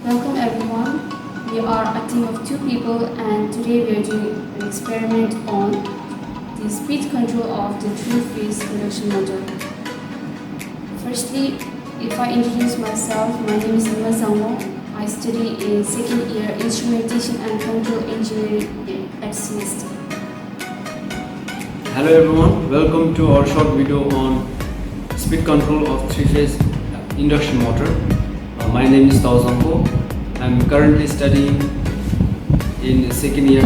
Welcome everyone. We are a team of 2 people and today we are doing an experiment on the speed control of the 3-phase induction motor. Firstly, if I introduce myself, my name is Nima Zango. I study in second year Instrumentation and Control Engineering at CST. Hello everyone, welcome to our short video on speed control of 3-phase induction motor. My name is Tauzanko. I'm currently studying in second year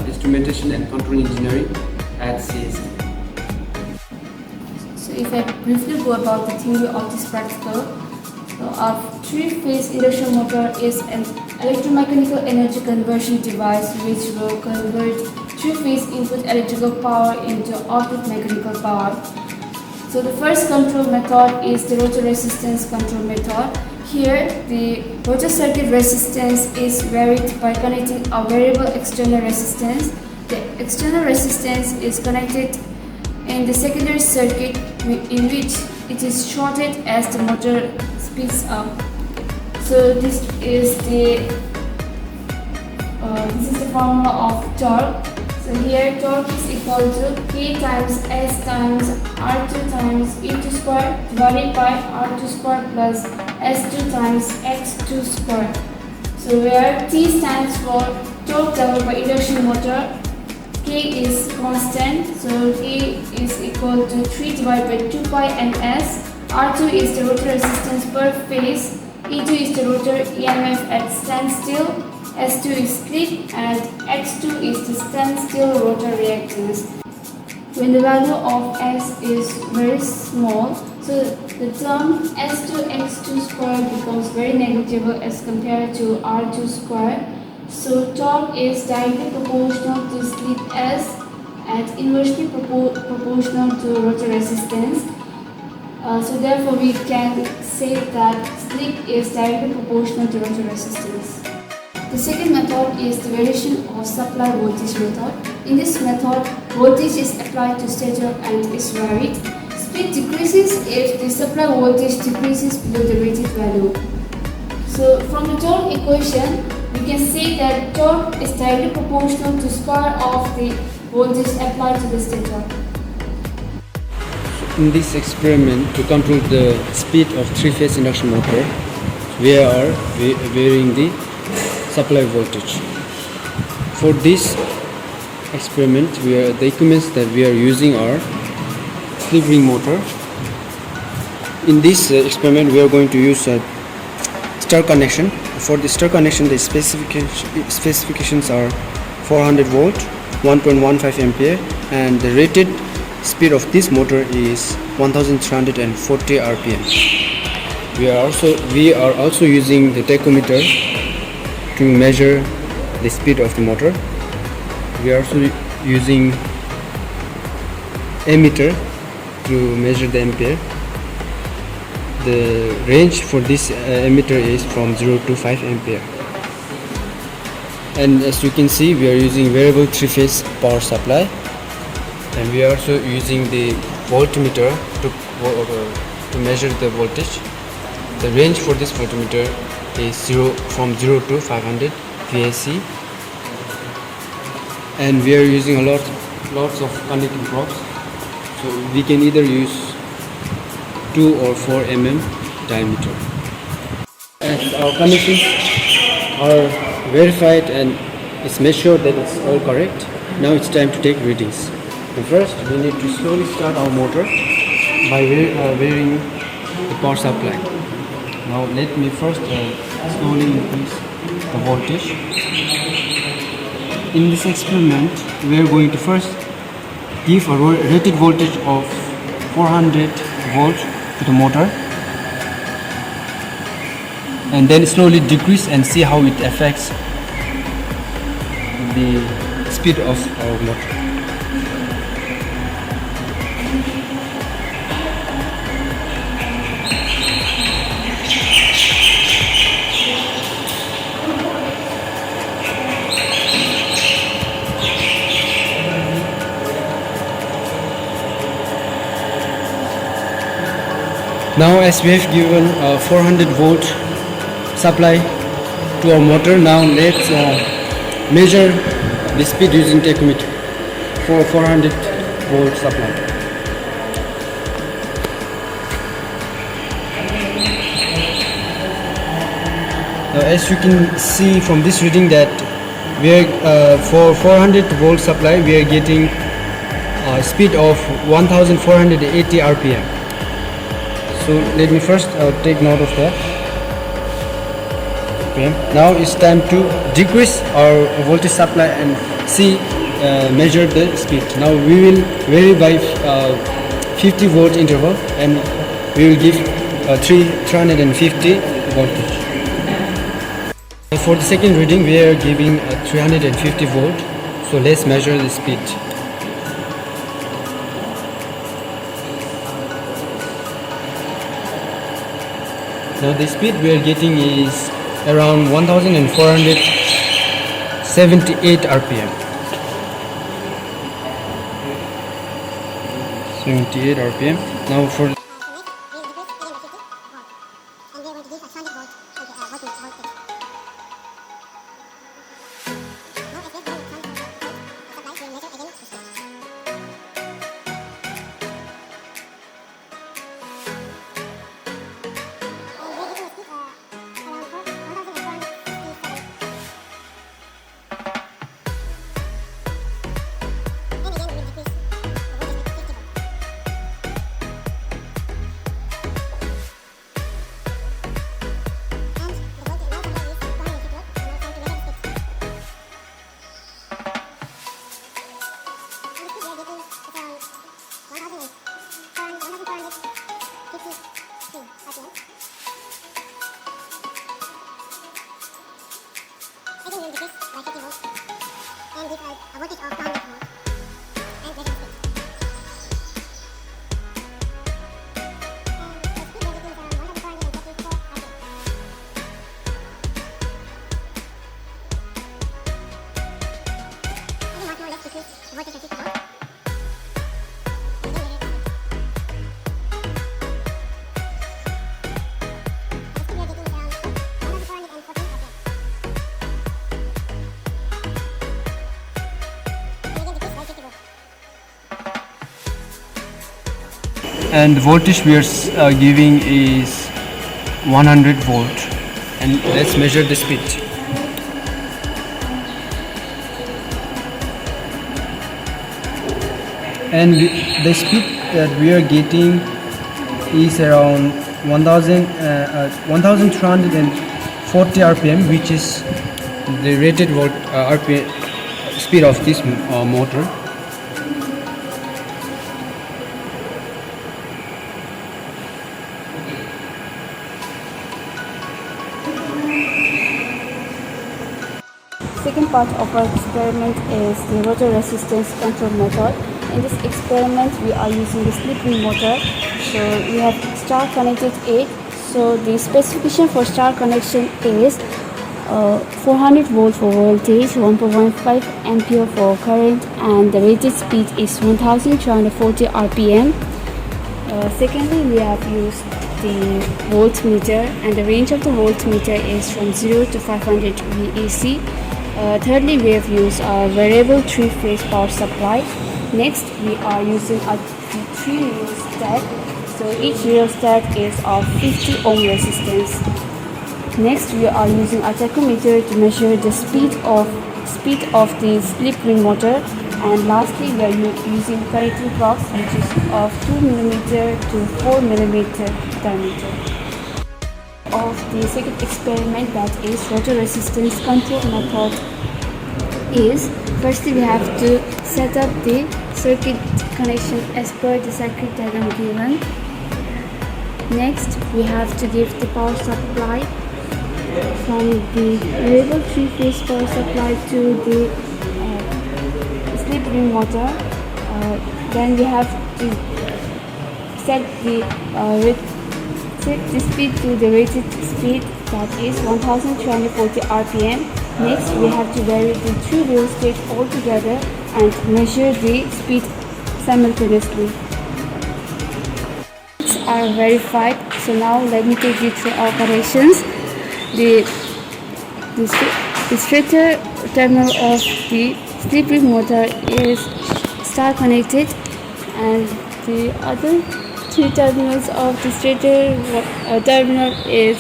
Instrumentation and Control Engineering at CST. So if I briefly go about the theory of this practical, our 3-phase induction motor is an electromechanical energy conversion device which will convert 3-phase input electrical power into output mechanical power. So the first control method is the rotor resistance control method. Here, the rotor circuit resistance is varied by connecting a variable external resistance. The external resistance is connected in the secondary circuit in which it is shorted as the motor speeds up. So this is the formula of torque. So here torque is equal to K times S times R2 times E2 square divided by R2 square plus S2 times X2 square. So where T stands for torque developed by induction motor, K is constant, so K is equal to 3 divided by 2 pi ns. R2 is the rotor resistance per phase, E2 is the rotor EMF at standstill, S2 is slip, and X2 is the standstill rotor reactance. When the value of S is very small, so the term S2 X2 square becomes very negligible as compared to R2 square. So torque is directly proportional to slip S and inversely proportional to rotor resistance. So therefore we can say that slip is directly proportional to rotor resistance. The second method is the variation of supply voltage method. In this method, voltage is applied to stator and is varied. Speed decreases if the supply voltage decreases below the rated value. So from the torque equation, we can say that torque is directly proportional to square of the voltage applied to the stator. In this experiment, to control the speed of 3-phase induction motor, we are varying the supply voltage. For this experiment, the equipments that we are using are slip ring motor. In this experiment, we are going to use a star connection. For the star connection, the specifications are 400 volt, 1.15 ampere, and the rated speed of this motor is 1340 rpm. We are also using the tachometer to measure the speed of the motor. We are also using ammeter to measure the ampere. The range for this ammeter is from 0 to 5 ampere. And as you can see, we are using variable 3-phase power supply, and we are also using the voltmeter to measure the voltage. The range for this voltmeter is from 0 to 500 VAC, and we are using lots of connecting probes, so we can either use 2 or 4 mm diameter. As our connections are verified and it's made sure that it's all correct, now it's time to take readings. And first, we need to slowly start our motor by varying the power supply. Now let me first slowly increase the voltage. In this experiment, we are going to first give a rated voltage of 400 volts to the motor, and then slowly decrease and see how it affects the speed of our motor. Now as we have given a 400 volt supply to our motor. Now let's measure the speed using tachometer for 400 volt supply. Now, as you can see from this reading that we are for 400 volt supply we are getting speed of 1480 rpm. So let me first take note of that. Okay. Now it's time to decrease our voltage supply and see measure the speed. Now we will vary by 50 volt interval and we will give 350 voltage. For the second reading we are giving 350 volt. So let's measure the speed. Now the speed we are getting is around 1478 rpm. 78 rpm. Now for and the voltage we are giving is 100 volt, and let's measure the speed. And the speed that we are getting is around 1340 rpm, which is the rated volt rpm speed of this motor. Second part of our experiment is the rotor resistance control method. In this experiment, we are using the slip ring motor. So we have star connected it. So the specification for star connection is 400 volt for voltage, 1.15 ampere for current, and the rated speed is 1240 rpm. Secondly, we have used the voltmeter, and the range of the voltmeter is from 0 to 500 VAC. Thirdly, we have used a variable 3-phase power supply. Next, we are using a 3 rheostat. So each rheostat is of 50 ohm resistance. Next, we are using a tachometer to measure the speed of the slip ring motor. And lastly, we are using connecting clocks, which is of 2 mm to 4 mm diameter. Of the second experiment, that is rotor resistance control method, is firstly we have to set up the circuit connection as per the circuit diagram given. Next, we have to give the power supply from the variable 3-phase power supply to the slip ring motor. Then we have to set the speed to the rated speed, that is 1240 rpm. Next, we have to vary the 2 rheostats all together and measure the speed simultaneously. Are verified. So now let me take you through operations. The The stator terminal of the sleeping motor is star connected, and the other three terminals of the stator terminal is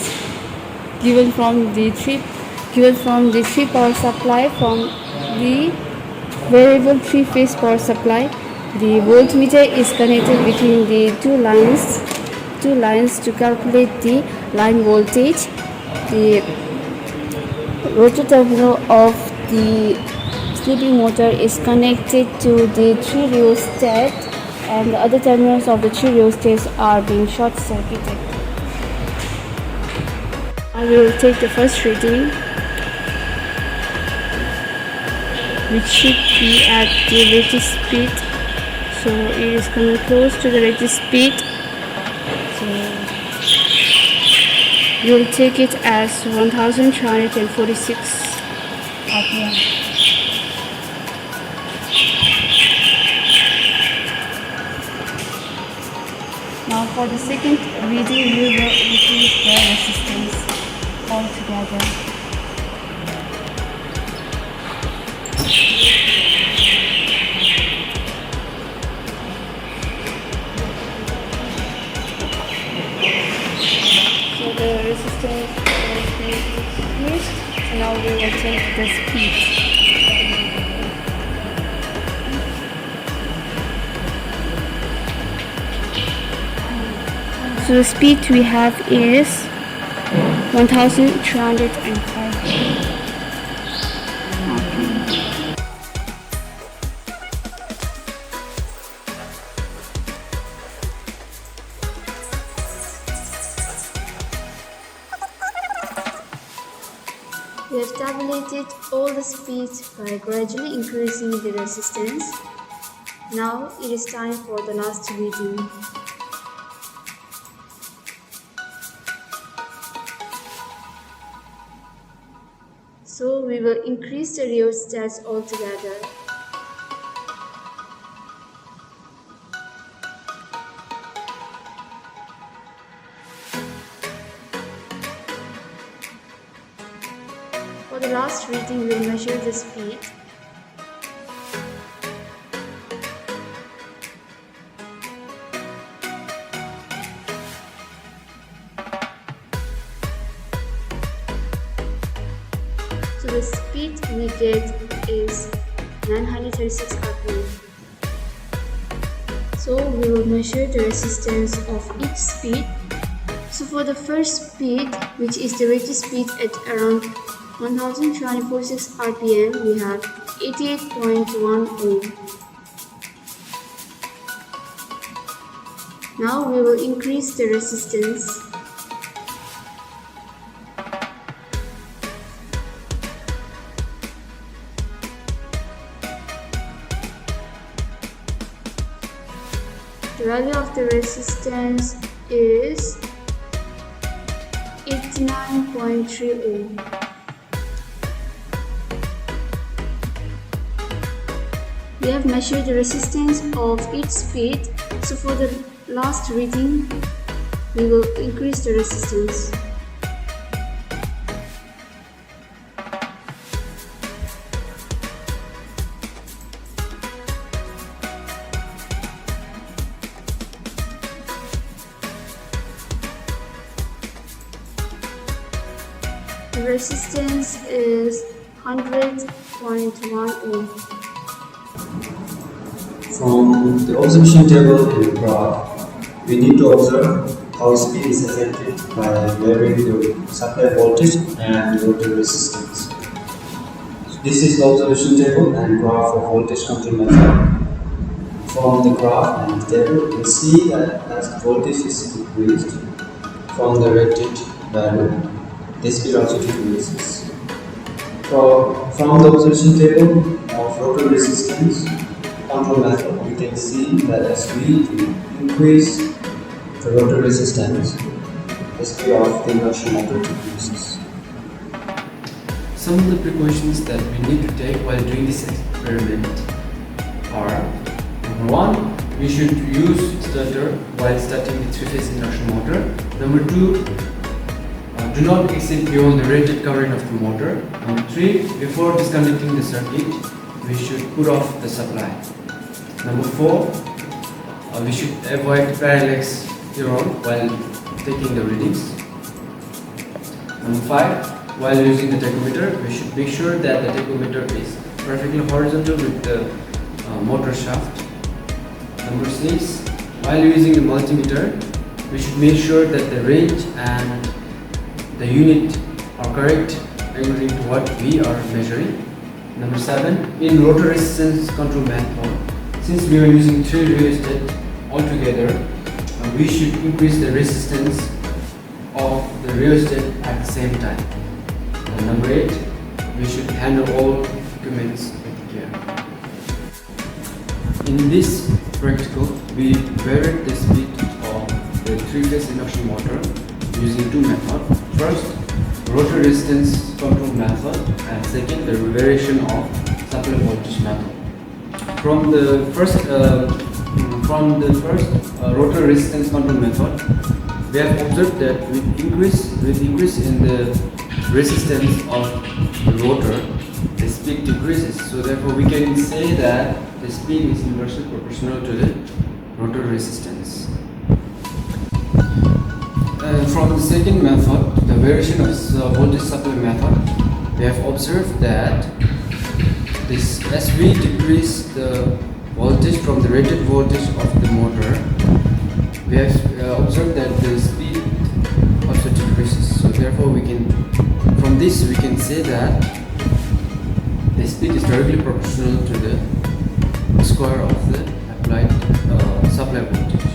given from the three power supply from the variable three-phase power supply. The voltmeter is connected between the two lines to calculate the line voltage. The rotor terminal of the sleeping motor is connected to the three rheostat, and the other terminals of the three rheostats are being short circuited. I will take the first reading, which should be at the rated speed. So it is coming close to the rated speed. So you will take it as 1346 RPM. Now for the second reading, we will increase the resistance altogether. So the resistance is increased. So now we will take the speed. So the speed we have is 1305. We have tabulated all the speeds by gradually increasing the resistance. Now it is time for the last reading. So we will increase the rheostats altogether. For the last reading, we will measure the speed. So the speed we get is 936 RPM. So we will measure the resistance of each speed. So for the first speed, which is the rated speed at around 1346 RPM, we have 88.1 ohm. Now we will increase the resistance. The value of the resistance is 89.3 ohm. We have measured the resistance of each speed, so for the last reading, we will increase the resistance. The resistance is 100.1 ohm. From the observation table and graph, we need to observe how speed is affected by varying the supply voltage and the rotor resistance. So this is the observation table and graph of voltage control method. From the graph and the table, we see that as voltage is decreased from the rated value, the speed also decreases. From the observation table of rotor resistance control method, we can see that as we increase the rotor resistance, the speed of the induction motor decreases. Some of the precautions that we need to take while doing this experiment are: number one, we should use starter while starting the three-phase induction motor. Number two, do not exceed beyond the rated current of the motor. Number 3, before disconnecting the circuit, we should put off the supply. Number 4, we should avoid parallax error while taking the readings. Number 5, while using the tachometer, we should make sure that the tachometer is perfectly horizontal with the motor shaft. Number 6, while using the multimeter, we should make sure that the range and the unit are correct according to what we are measuring. Number 7, in rotor resistance control method, since we are using 3 rheostats altogether, we should increase the resistance of the rheostat at the same time. And number 8, we should handle all equipments with care. In this practical, we varied the speed of the 3-phase induction motor using 2 methods. First, rotor resistance control method, and second, the variation of supply voltage method. From the first rotor resistance control method, we have observed that with increase in the resistance of the rotor, the speed decreases. So therefore, we can say that the speed is inversely proportional to the rotor resistance. From the second method, the variation of voltage supply method, we have observed that as we decrease the voltage from the rated voltage of the motor, we have observed that the speed also decreases. So therefore, from this we can say that the speed is directly proportional to the square of the applied supply voltage.